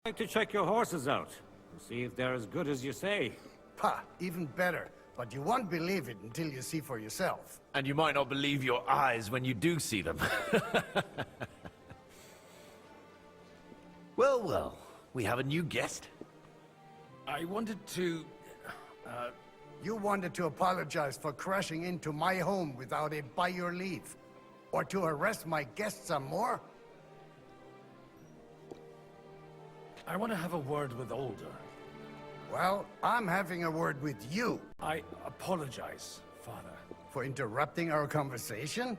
I'd like to check your horses out, to see if they're as good as you say. Pah, even better. But you won't believe it until you see for yourself. And you might not believe your eyes when you do see them. Well, well, we have a new guest. I wanted to... You wanted to apologize for crashing into my home without it by your leave. Or to arrest my guests some more? I want to have a word with Older. Well, I'm having a word with you. I apologize, Father. For interrupting our conversation?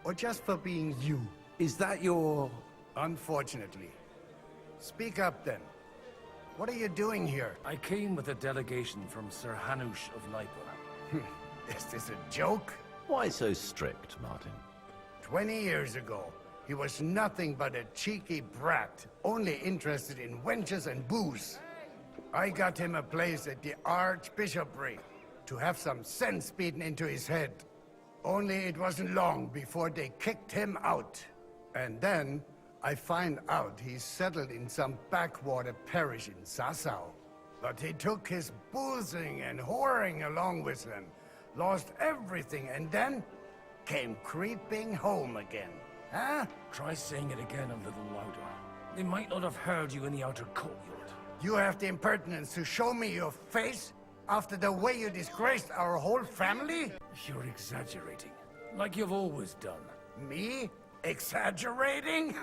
Or just for being you? Is that your... Unfortunately. Speak up then. What are you doing here? I came with a delegation from Sir Hanush of Nipur. Is this a joke? Why so strict, Martin? 20 years ago, he was nothing but a cheeky brat, only interested in wenches and booze. I got him a place at the Archbishopric to have some sense beaten into his head. Only it wasn't long before they kicked him out. And then I find out he's settled in some backwater parish in Sassau. But he took his boozing and whoring along with him, lost everything, and then came creeping home again. Huh? Try saying it again a little louder. They might not have heard you in the outer courtyard. You have the impertinence to show me your face after the way you disgraced our whole family? You're exaggerating, like you've always done. Me? Exaggerating?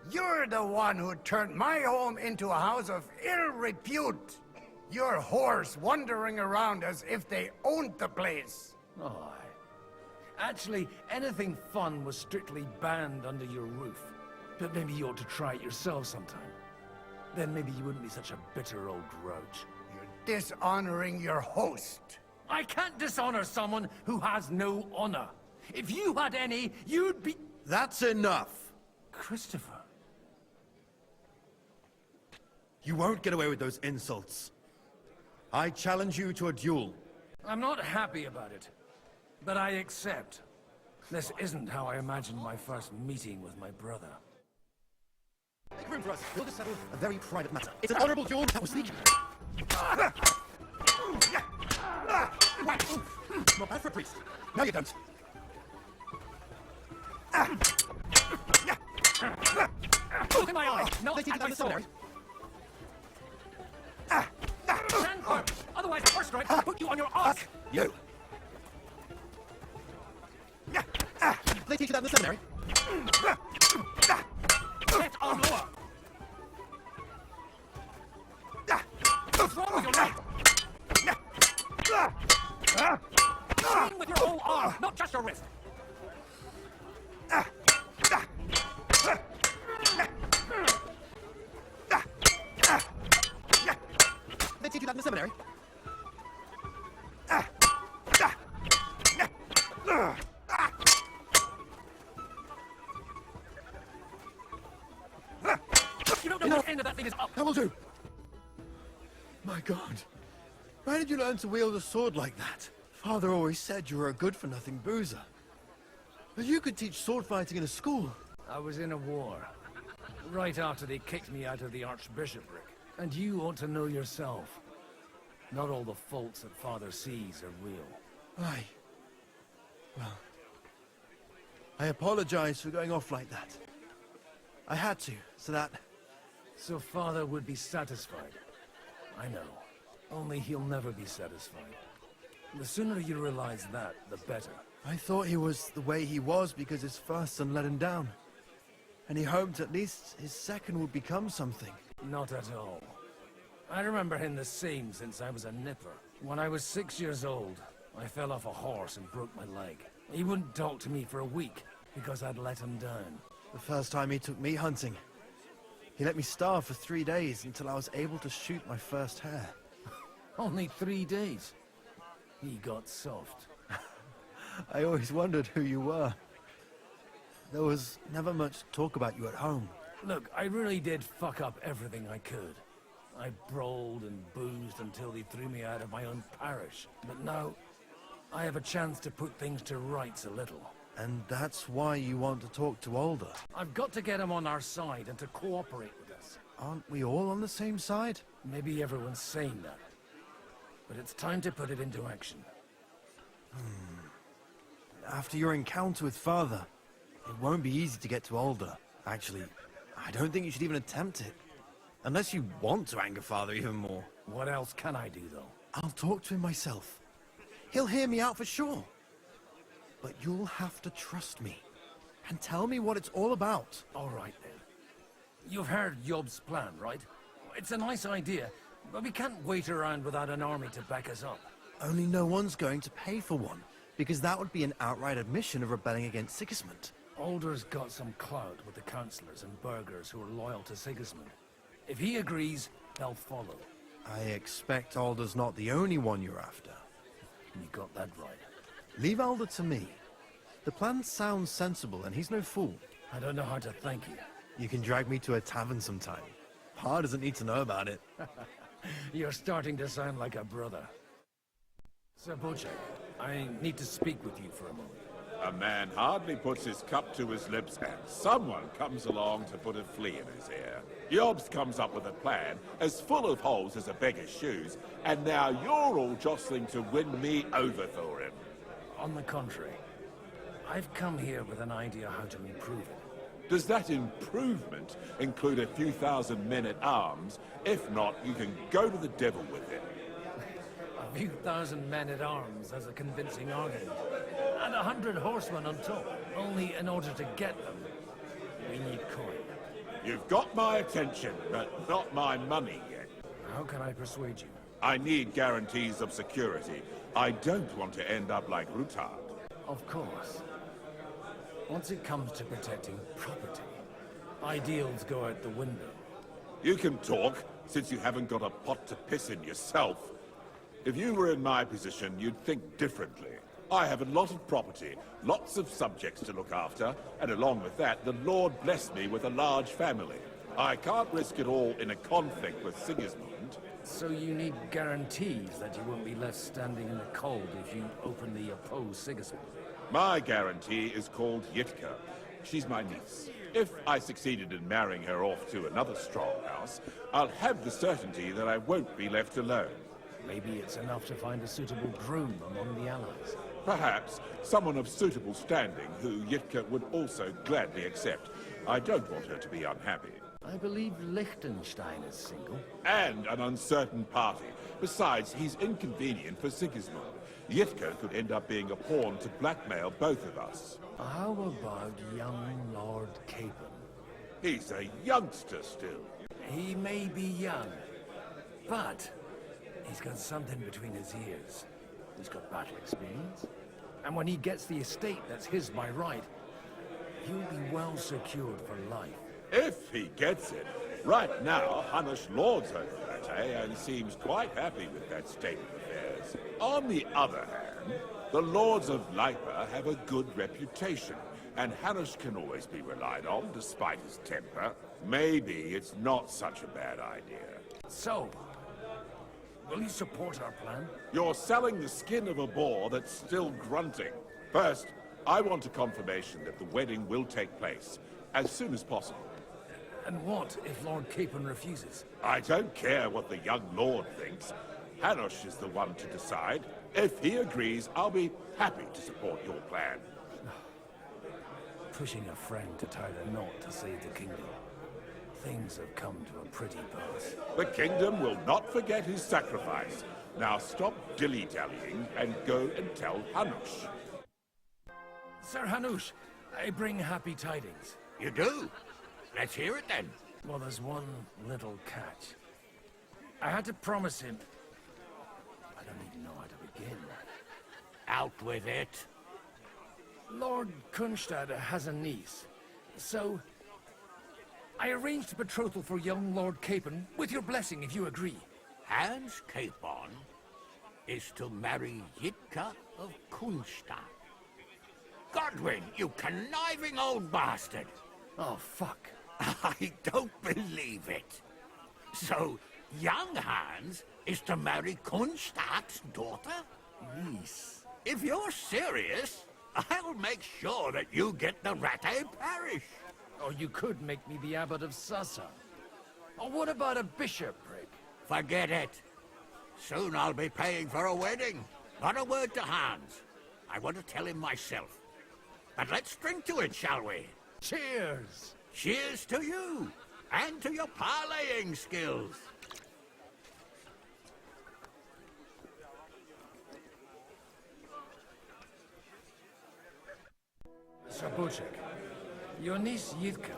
You're the one who turned my home into a house of ill repute. Your whores wandering around as if they owned the place. Oh, actually, anything fun was strictly banned under your roof. But maybe you ought to try it yourself sometime. Then maybe you wouldn't be such a bitter old grouch. You're dishonoring your host. I can't dishonor someone who has no honor. If you had any, you'd be... That's enough! Christopher. You won't get away with those insults. I challenge you to a duel. I'm not happy about it, but I accept. This isn't how I imagined my first meeting with my brother. Make room for us. We'll just settle a very private matter. It's an honorable duel that was sneaky. Not bad for a priest. No, you don't. Look in my eye! Not They teach you at that my in the sword! seminary. Stand firm! Otherwise, first strike will put you on your ass! You. They teach you that in the seminary. Get on lower! What's wrong with your leg? Aim with your whole arm, not just your wrist! They teach you that in the seminary. You don't know which end of that thing is up! That will do. My God. Why did you learn to wield a sword like that? Father always said you were a good-for-nothing boozer. But you could teach sword fighting in a school. I was in a war. Right after they kicked me out of the Archbishopric. And you ought to know yourself. Not all the faults that Father sees are real. Aye. Well, I apologize for going off like that. I had to, so that... So Father would be satisfied. I know. Only he'll never be satisfied. The sooner you realize that, the better. I thought he was the way he was because his first son let him down. And he hoped at least his second would become something. Not at all. I remember him the same since I was a nipper. When I was 6 years old, I fell off a horse and broke my leg. He wouldn't talk to me for a week because I'd let him down. The first time he took me hunting, he let me starve for 3 days until I was able to shoot my first hare. Only 3 days. He got soft. I always wondered who you were. There was never much talk about you at home. Look, I really did fuck up everything I could. I brawled and boozed until they threw me out of my own parish. But now, I have a chance to put things to rights a little. And that's why you want to talk to Alder. I've got to get him on our side and to cooperate with us. Aren't we all on the same side? Maybe everyone's saying that. But it's time to put it into action. After your encounter with Father, it won't be easy to get to Alder. Actually, I don't think you should even attempt it. Unless you want to anger Father even more. What else can I do, though? I'll talk to him myself. He'll hear me out for sure. But you'll have to trust me. And tell me what it's all about. All right, then. You've heard Yob's plan, right? It's a nice idea, but we can't wait around without an army to back us up. Only no one's going to pay for one, because that would be an outright admission of rebelling against Sigismund. Alder's got some clout with the councillors and burghers who are loyal to Sigismund. If he agrees, they'll follow. I expect Alder's not the only one you're after. You got that right. Leave Alder to me. The plan sounds sensible, and he's no fool. I don't know how to thank you. You can drag me to a tavern sometime. Pa doesn't need to know about it. You're starting to sound like a brother. Sir Boche, I need to speak with you for a moment. A man hardly puts his cup to his lips, and someone comes along to put a flea in his ear. Yobs comes up with a plan as full of holes as a beggar's shoes, and now you're all jostling to win me over for him. On the contrary, I've come here with an idea how to improve it. Does that improvement include a few thousand men-at-arms? If not, you can go to the devil with it. A few thousand men-at-arms as a convincing argument. And 100 horsemen on top. Only in order to get them, we need coin. You've got my attention, but not my money yet. How can I persuade you? I need guarantees of security. I don't want to end up like Rutard. Of course. Once it comes to protecting property, ideals go out the window. You can talk, since you haven't got a pot to piss in yourself. If you were in my position, you'd think differently. I have a lot of property, lots of subjects to look after, and along with that, the Lord blessed me with a large family. I can't risk it all in a conflict with Sigismund. So you need guarantees that you won't be left standing in the cold if you openly oppose Sigismund. My guarantee is called Yitka. She's my niece. If I succeeded in marrying her off to another strong house, I'll have the certainty that I won't be left alone. Maybe it's enough to find a suitable groom among the allies. Perhaps someone of suitable standing who Yitka would also gladly accept. I don't want her to be unhappy. I believe Liechtenstein is single. And an uncertain party. Besides, he's inconvenient for Sigismund. Yitka could end up being a pawn to blackmail both of us. How about young Lord Capon? He's a youngster still. He may be young, but he's got something between his ears. He's got battle experience. And when he gets the estate that's his by right, he'll be well secured for life. If he gets it. Right now, Hanush lords over that, and seems quite happy with that state of affairs. On the other hand, the lords of Lipa have a good reputation, and Hanush can always be relied on, despite his temper. Maybe it's not such a bad idea. So, will you support our plan? You're selling the skin of a boar that's still grunting. First, I want a confirmation that the wedding will take place, as soon as possible. And what if Lord Capon refuses? I don't care what the young lord thinks. Hanush is the one to decide. If he agrees, I'll be happy to support your plan. Pushing a friend to tie the knot to save the kingdom. Things have come to a pretty pass. The kingdom will not forget his sacrifice. Now stop dilly-dallying and go and tell Hanush. Sir Hanush, I bring happy tidings. You do? Let's hear it then. Well, there's one little catch. I had to promise him... I don't even know how to begin. Out with it. Lord Kunstad has a niece, so... I arranged a betrothal for young Lord Capon, with your blessing if you agree. Hans Capon is to marry Yitka of Kunstad. Godwin, you conniving old bastard! Oh, fuck. I don't believe it. So, young Hans is to marry Kunstad's daughter? Niece. If you're serious, I'll make sure that you get the Rattay parish. Or you could make me the abbot of Sassa. Or what about a bishopric? Forget it. Soon I'll be paying for a wedding. Not a word to Hans. I want to tell him myself. But let's drink to it, shall we? Cheers! Cheers to you, and to your parleying skills. Sir Bochek, your niece Yitka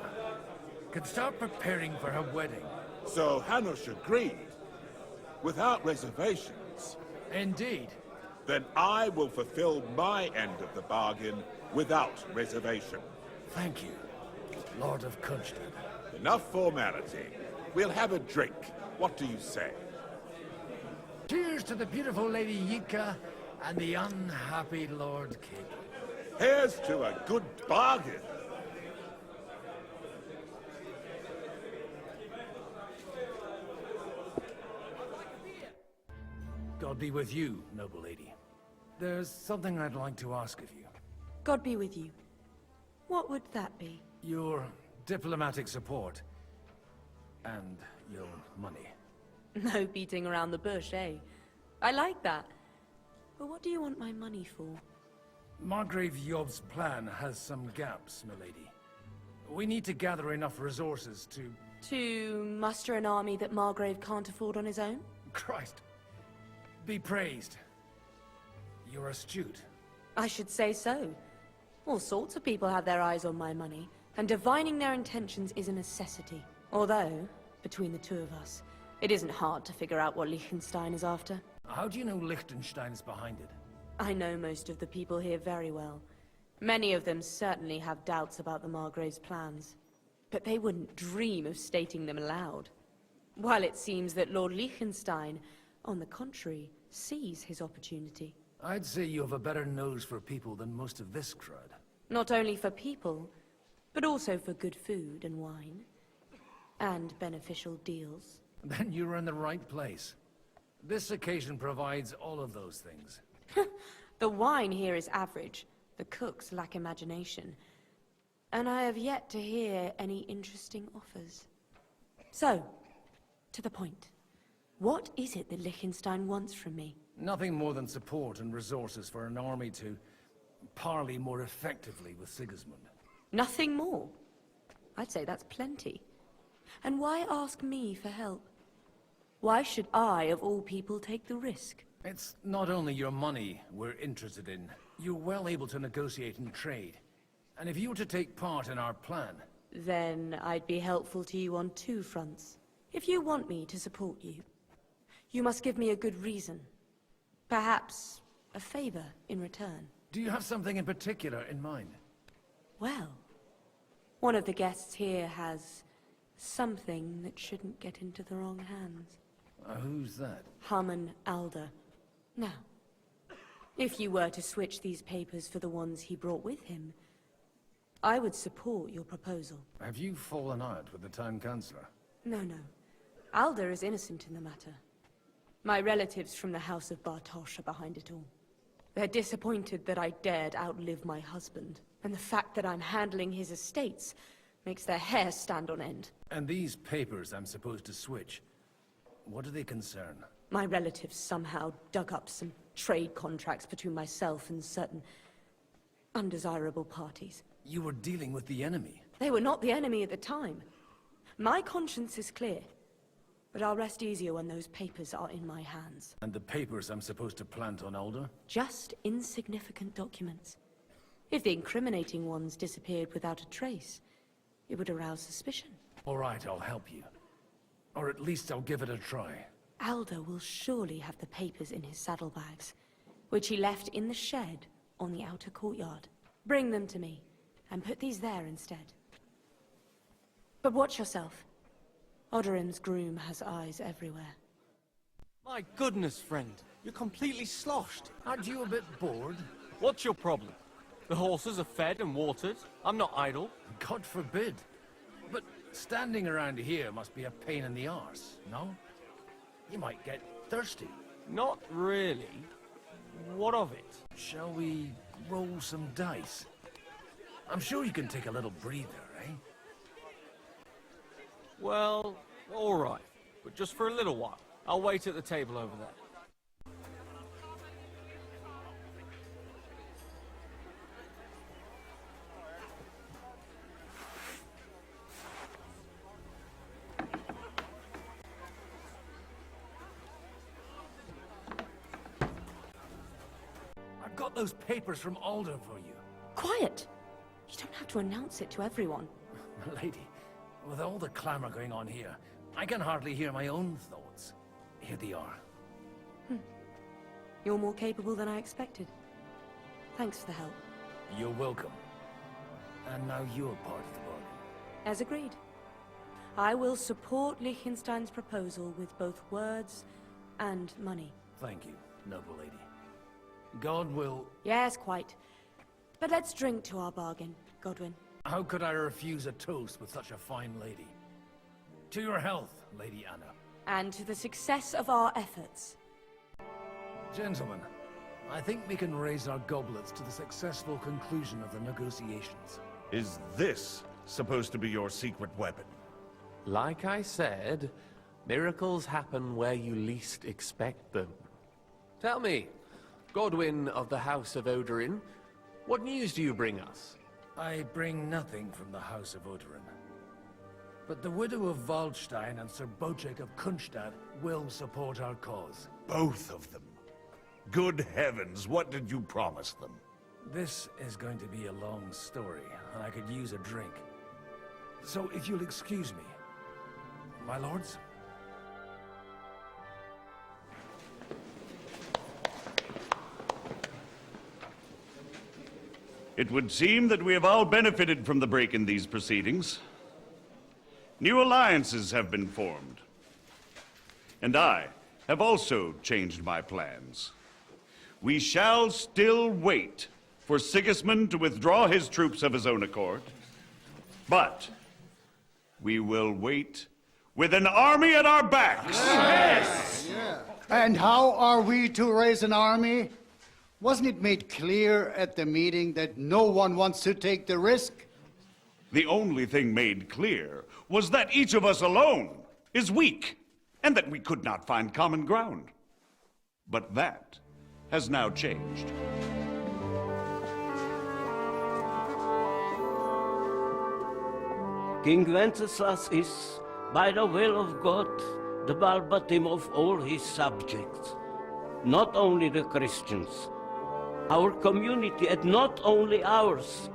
can start preparing for her wedding. So Hanush agreed, without reservations. Indeed. Then I will fulfill my end of the bargain without reservation. Thank you, Lord of Kunstad. Enough formality. We'll have a drink. What do you say? Cheers to the beautiful Lady Yitka and the unhappy Lord King. Here's to a good bargain. God be with you, noble lady. There's something I'd like to ask of you. God be with you. What would that be? Your diplomatic support. And your money. No beating around the bush, eh? I like that. But what do you want my money for? Margrave Yob's plan has some gaps, milady. We need to gather enough resources to... To muster an army that Margrave can't afford on his own? Christ. Be praised. You're astute. I should say so. All sorts of people have their eyes on my money, and divining their intentions is a necessity. Although, between the two of us, it isn't hard to figure out what Liechtenstein is after. How do you know Liechtenstein is behind it? I know most of the people here very well. Many of them certainly have doubts about the Margrave's plans. But they wouldn't dream of stating them aloud. While it seems that Lord Liechtenstein, on the contrary, sees his opportunity. I'd say you have a better nose for people than most of this crowd. Not only for people, but also for good food and wine. And beneficial deals. Then you're in the right place. This occasion provides all of those things. The wine here is average. The cooks lack imagination. And I have yet to hear any interesting offers. So, to the point. What is it that Liechtenstein wants from me? Nothing more than support and resources for an army to parley more effectively with Sigismund. Nothing more? I'd say that's plenty. And why ask me for help? Why should I, of all people, take the risk? It's not only your money we're interested in. You're well able to negotiate and trade. And if you were to take part in our plan... Then I'd be helpful to you on two fronts. If you want me to support you, you must give me a good reason. Perhaps a favor in return. Do you have something in particular in mind? Well, one of the guests here has something that shouldn't get into the wrong hands. Who's that? Harman Alder. Now, if you were to switch these papers for the ones he brought with him, I would support your proposal. Have you fallen out with the town councillor? No. Alder is innocent in the matter. My relatives from the House of Bartosz are behind it all. They're disappointed that I dared outlive my husband, and the fact that I'm handling his estates makes their hair stand on end. And these papers I'm supposed to switch, what do they concern? My relatives somehow dug up some trade contracts between myself and certain undesirable parties. You were dealing with the enemy. They were not the enemy at the time. My conscience is clear, but I'll rest easier when those papers are in my hands. And the papers I'm supposed to plant on Alder? Just insignificant documents. If the incriminating ones disappeared without a trace, it would arouse suspicion. All right, I'll help you. Or at least I'll give it a try. Alder will surely have the papers in his saddlebags, which he left in the shed on the outer courtyard. Bring them to me, and put these there instead. But watch yourself. Odorim's groom has eyes everywhere. My goodness, friend. You're completely sloshed. Aren't you a bit bored? What's your problem? The horses are fed and watered. I'm not idle. God forbid. But standing around here must be a pain in the arse, no? You might get thirsty. Not really. What of it? Shall we roll some dice? I'm sure you can take a little breather, eh? Well, All right, but just for a little while. I'll wait at the table over there. I've got those papers from Alder for you. Quiet! You don't have to announce it to everyone. Lady, with all the clamor going on here, I can hardly hear my own thoughts. Here they are. You're more capable than I expected. Thanks for the help. You're welcome. And now you're part of the bargain. As agreed. I will support Liechtenstein's proposal with both words and money. Thank you, noble lady. God will... Yes, quite. But let's drink to our bargain, Godwin. How could I refuse a toast with such a fine lady? To your health, Lady Anna. And to the success of our efforts. Gentlemen, I think we can raise our goblets to the successful conclusion of the negotiations. Is this supposed to be your secret weapon? Like I said, miracles happen where you least expect them. Tell me, Godwin of the House of Odorin, what news do you bring us? I bring nothing from the House of Odorin. But the widow of Waldstein and Sir Bocek of Kunstadt will support our cause. Both of them. Good heavens, what did you promise them? This is going to be a long story, and I could use a drink. So if you'll excuse me, my lords? It would seem that we have all benefited from the break in these proceedings. New alliances have been formed. And I have also changed my plans. We shall still wait for Sigismund to withdraw his troops of his own accord, but we will wait with an army at our backs. Yes! Yeah. And how are we to raise an army? Wasn't it made clear at the meeting that no one wants to take the risk? The only thing made clear was that each of us alone is weak, and that we could not find common ground. But that has now changed. King Wenceslas is, by the will of God, the Balbatim of all his subjects, not only the Christians. Our community, and not only ours,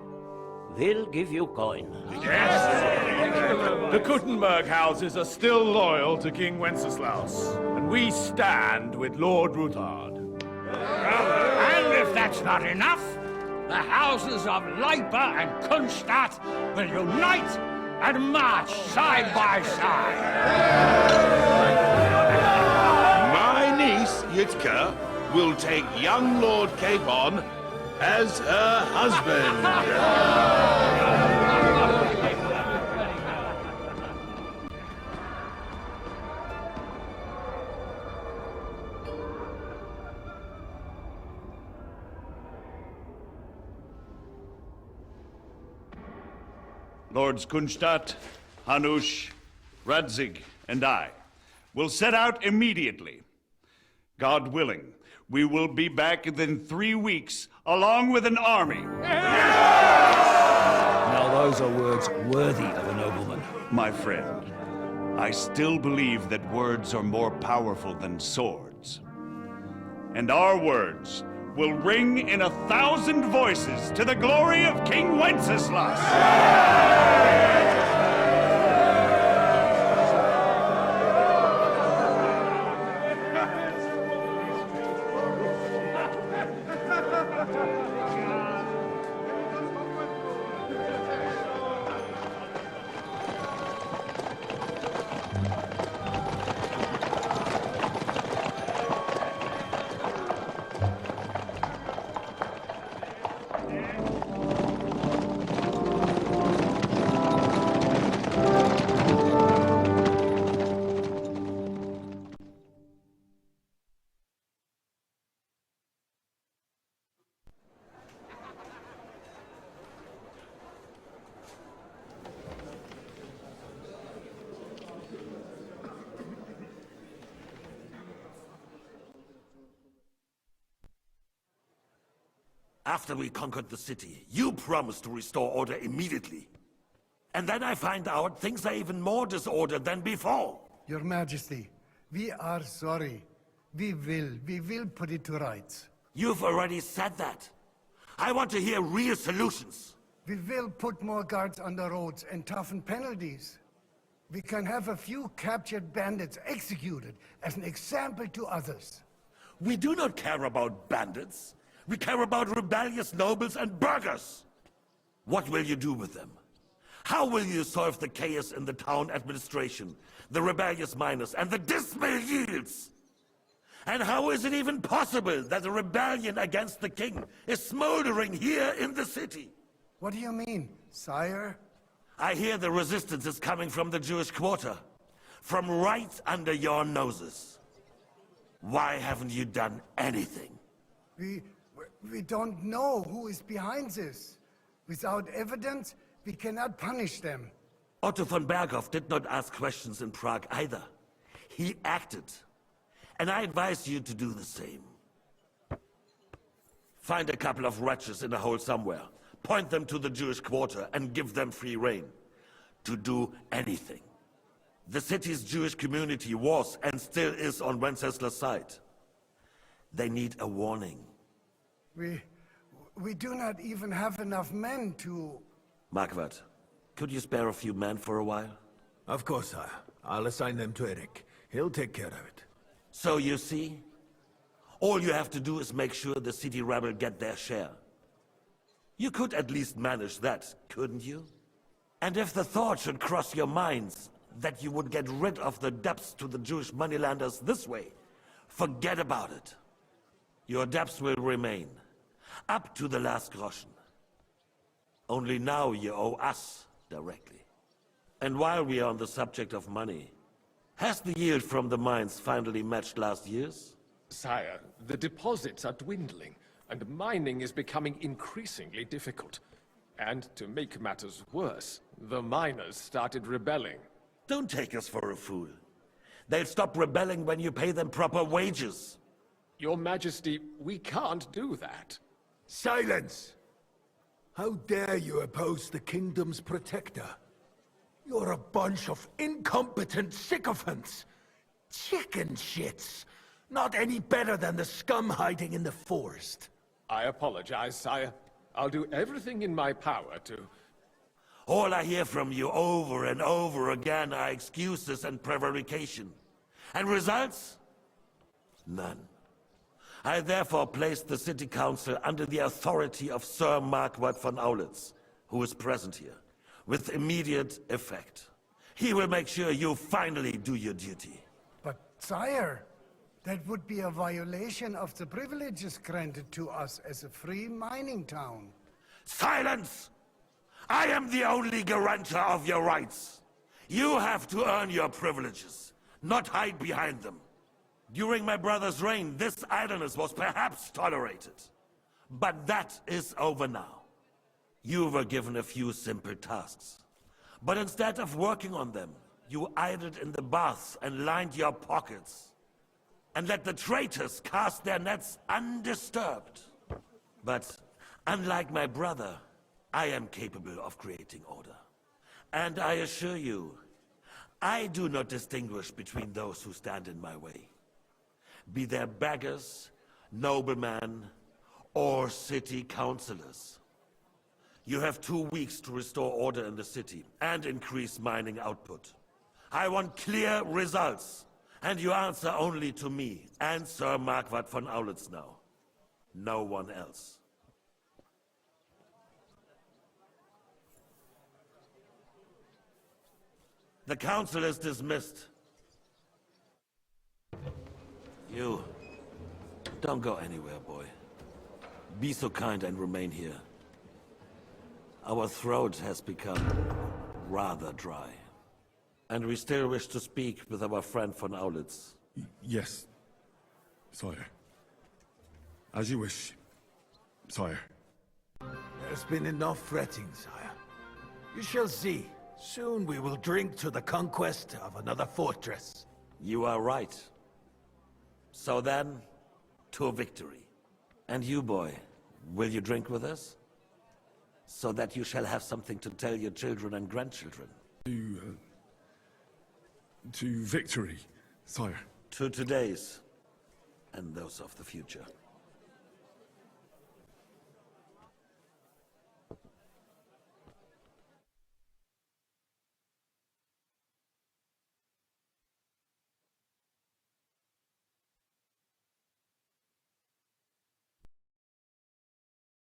will give you coin. Yes! The Kuttenberg houses are still loyal to King Wenceslaus, and we stand with Lord Ruthard. And if that's not enough, the houses of Leipa and Kunstadt will unite and march side by side. My niece, Yitka, will take young Lord Capon as her husband. Lords Kunstadt, Hanush, Radzig, and I will set out immediately. God willing, we will be back within 3 weeks, along with an army. Now those are words worthy of a nobleman. My friend, I still believe that words are more powerful than swords. And our words will ring in 1,000 voices to the glory of King Wenceslas. After we conquered the city, you promised to restore order immediately. And then I find out things are even more disordered than before. Your Majesty, we are sorry. We will put it to rights. You've already said that. I want to hear real solutions. We will put more guards on the roads and toughen penalties. We can have a few captured bandits executed as an example to others. We do not care about bandits. We care about rebellious nobles and burghers. What will you do with them? How will you solve the chaos in the town administration, the rebellious miners, and the dismal yields? And how is it even possible that a rebellion against the king is smoldering here in the city? What do you mean, sire? I hear the resistance is coming from the Jewish quarter, from right under your noses. Why haven't you done anything? We don't know who is behind this. Without evidence, we cannot punish them. Otto von Berghoff did not ask questions in Prague either. He acted. And I advise you to do the same. Find a couple of wretches in a hole somewhere, point them to the Jewish quarter, and give them free rein to do anything. The city's Jewish community was and still is on Wencesla's side. They need a warning. We do not even have enough men to... Marquardt, could you spare a few men for a while? Of course, sire. I'll assign them to Eric. He'll take care of it. So you see, all you have to do is make sure the city rebel get their share. You could at least manage that, couldn't you? And if the thought should cross your minds that you would get rid of the debts to the Jewish moneylenders this way, forget about it. Your debts will remain, up to the last groschen. Only now you owe us directly. And while we are on the subject of money, has the yield from the mines finally matched last year's? Sire, the deposits are dwindling, and mining is becoming increasingly difficult. And to make matters worse, the miners started rebelling. Don't take us for a fool. They'll stop rebelling when you pay them proper wages. Your Majesty, we can't do that. Silence! How dare you oppose the kingdom's protector? You're a bunch of incompetent sycophants! Chicken shits! Not any better than the scum hiding in the forest. I apologize, sire. I'll do everything in my power to... All I hear from you over and over again are excuses and prevarication. And results? None. I therefore placed the city council under the authority of Sir Marquardt von Aulitz, who is present here, with immediate effect. He will make sure you finally do your duty. But, sire, that would be a violation of the privileges granted to us as a free mining town. Silence! I am the only guarantor of your rights. You have to earn your privileges, not hide behind them. During my brother's reign, this idleness was perhaps tolerated. But that is over now. You were given a few simple tasks. But instead of working on them, you idled in the baths and lined your pockets. And let the traitors cast their nets undisturbed. But unlike my brother, I am capable of creating order. And I assure you, I do not distinguish between those who stand in my way. Be they beggars, noblemen, or city councillors. You have 2 weeks to restore order in the city and increase mining output. I want clear results, and you answer only to me and Sir Marquardt von Aulitz now. No one else. The council is dismissed. You, don't go anywhere, boy. Be so kind and remain here. Our throat has become rather dry. And we still wish to speak with our friend von Aulitz. Yes, sire. As you wish, sire. There's been enough fretting, sire. You shall see. Soon we will drink to the conquest of another fortress. You are right. So then, to victory. And you, boy, Will you drink with us? So that you shall have something to tell your children and grandchildren. To victory, sire. To today's, and those of the future.